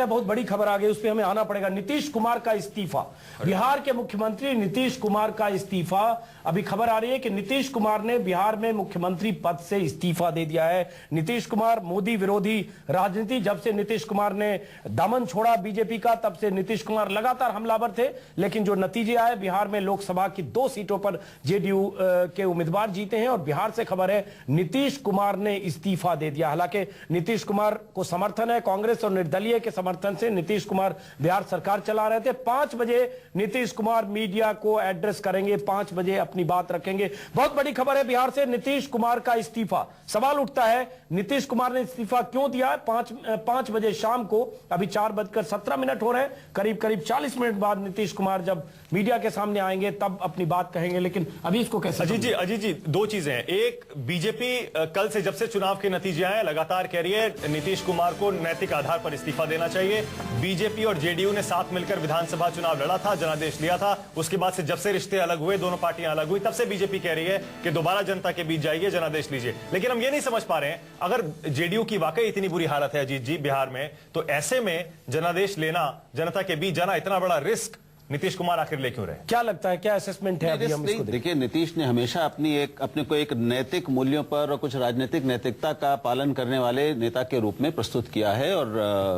बहुत बड़ी खबर आ गई, उस पर हमें आना पड़ेगा। नीतीश कुमार का इस्तीफा, बिहार के मुख्यमंत्री नीतीश कुमार का इस्तीफा। अभी खबर आ रही है कि नीतीश कुमार ने बिहार में मुख्यमंत्री पद से इस्तीफा दे दिया है। नीतीश कुमार मोदी विरोधी राजनीति, जब से नीतीश कुमार ने दामन छोड़ा बीजेपी का, तब से नीतीश कुमार लगातार हमलावर थे। लेकिन जो नतीजे आए, बिहार में लोकसभा की 2 सीटों पर जेडीयू के उम्मीदवार जीते हैं और बिहार से खबर है नीतीश कुमार ने इस्तीफा दे दिया। हालांकि नीतीश कुमार को समर्थन है कांग्रेस और निर्दलीय के समर्थन से नीतीश कुमार बिहार सरकार चला रहे थे। 5 बजे नीतीश कुमार मीडिया को एड्रेस करेंगे, 5 बजे अपनी बात रखेंगे। बहुत बड़ी खबर है बिहार से, नीतीश कुमार का इस्तीफा। सवाल उठता है नीतीश कुमार ने इस्तीफा क्यों दिया? 5 बजे शाम को, अभी 4:17 हो रहे हैं, करीब 40 मिनट बाद नीतीश कुमार जब मीडिया के सामने आएंगे तब अपनी बात कहेंगे। लेकिन अभी इसको कैसे? अजीत जी 2 चीजें हैं। एक, बीजेपी कल से जब से चुनाव के नतीजे आए लगातार कह रही है नीतीश कुमार को नैतिक आधार पर इस्तीफा देना चाहिए। बीजेपी और जेडीयू ने साथ मिलकर विधानसभा चुनाव लड़ा था, जनादेश लिया था। उसके बाद से जब से रिश्ते अलग हुए, दोनों पार्टियां अलग हुई, तब से बीजेपी कह रही है कि दोबारा जनता के बीच जाइए, जनादेश लीजिए। लेकिन हम ये नहीं समझ पा रहे हैं, अगर जेडीयू की वाकई इतनी बुरी हालत है अजीत जी बिहार में, तो ऐसे में जनादेश लेना, जनता के बीच जाना, इतना बड़ा रिस्क नीतीश कुमार आखिर ले क्यों रहे? क्या लगता है, क्या असेसमेंट है अभी हम इसको? देखिए, नीतीश ने हमेशा अपने को एक नैतिक मूल्यों पर और कुछ राजनीतिक नैतिकता का पालन करने वाले नेता के रूप में प्रस्तुत किया है और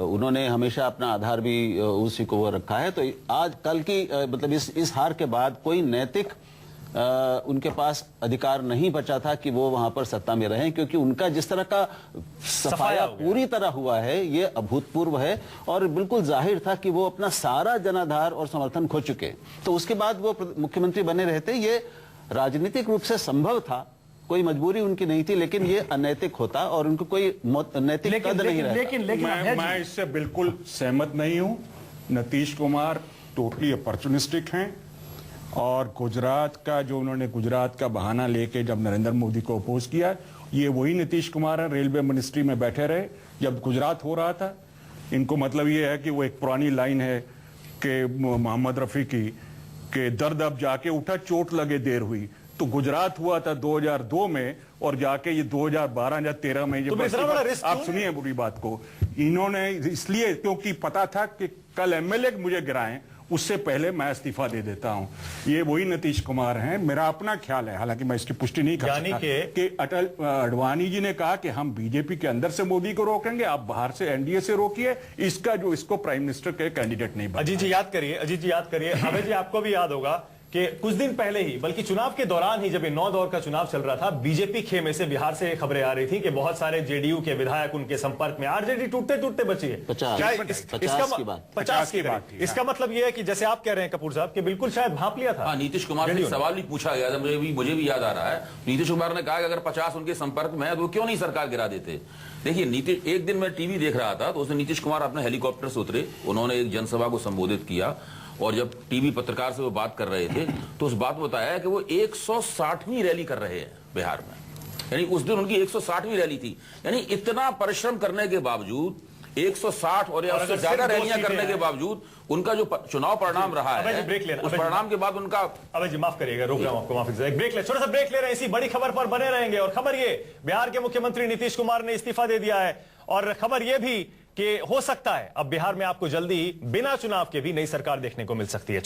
उन्होंने हमेशा अपना आधार भी उसी को रखा है। तो आज कल की मतलब इस हार के बाद कोई नैतिक उनके पास अधिकार नहीं बचा था कि वो वहां पर सत्ता में रहें, क्योंकि उनका जिस तरह का सफाया पूरी तरह हुआ है ये अभूतपूर्व है और बिल्कुल जाहिर था कि वो अपना सारा जनाधार और समर्थन खो चुके। तो उसके बाद वो मुख्यमंत्री बने रहते, ये राजनीतिक रूप से संभव था, कोई मजबूरी उनकी नहीं थी, लेकिन ये अनैतिक होता और उनको कोई नैतिक कद नहीं रहता। मैं इससे बिल्कुल सहमत नहीं हूं। नीतीश कुमार टोटली अपॉर्चुनिस्टिक हैं और गुजरात का जो उन्होंने गुजरात का बहाना लेके जब नरेंद्र मोदी को अपोज किया, ये वही नीतीश कुमार हैं, रेलवे मिनिस्ट्री में बैठे रहे जब गुजरात हो रहा था। इनको मतलब ये है कि वो एक पुरानी लाइन है कि मोहम्मद रफी की कि दर्द अब जाके उठा, चोट लगे देर हुई। तो गुजरात हुआ था 2002 में और जाके ये 2012 या 13 में आप सुनिए बुरी बात को, इन्होंने इसलिए क्योंकि पता था कि कल एमएलए मुझे गिराएं, उससे पहले मैं इस्तीफा दे देता हूं। ये वही नीतीश कुमार हैं, मेरा अपना ख्याल है, हालांकि मैं इसकी पुष्टि नहीं कर सकता कि अटल अडवाणी जी ने कहा कि हम बीजेपी के अंदर से मोदी को रोकेंगे, आप बाहर से एनडीए से रोकिए, इसको प्राइम मिनिस्टर के कैंडिडेट नहीं बना। अजीत जी याद करिए, अभय जी आपको भी याद होगा कि कुछ दिन पहले ही, बल्कि चुनाव के दौरान ही, जब ये 9 दौर का चुनाव चल रहा था, बीजेपी खेमे से बिहार से खबरें आ रही थी कि बहुत सारे जेडीयू के विधायक उनके संपर्क में, आरजेडी टूटते टूटते बची है। 50 की बात। इसका मतलब ये है कि जैसे आप कह रहे हैं कपूर साहब कि बिल्कुल शायद भांप लिया था। नीतीश कुमार से सवाल भी पूछा गया था, मुझे भी याद आ रहा है। नीतीश कुमार ने कहा कि अगर 50 उनके संपर्क में है तो क्यों नहीं सरकार गिरा देते। देखिए नीतीश, एक दिन मैं टीवी देख रहा था तो उसमें नीतीश कुमार अपने हेलीकॉप्टर से उतरे, उन्होंने एक जनसभा को संबोधित किया और जब टीवी पत्रकार से वो बात कर रहे थे तो उस बात बताया कि वो 160वीं रैली कर रहे हैं बिहार में, यानी उस दिन उनकी 160वीं रैली थी। यानी इतना परिश्रम करने के बावजूद 160 और उससे ज्यादा रैलियां करने के बावजूद उनका जो चुनाव परिणाम रहा है, उस परिणाम के बाद उनका। अबे जी माफ करिएगा, रोक रहा हूं आपको, माफ कीजिएगा, एक ब्रेक ले, छोटा सा ब्रेक ले रहे हैं, इसी बड़ी खबर पर बने रहेंगे। और खबर ये, बिहार के मुख्यमंत्री नीतीश कुमार ने इस्तीफा दे दिया है और खबर यह भी कि हो सकता है अब बिहार में आपको जल्दी ही बिना चुनाव के भी नई सरकार देखने को मिल सकती है।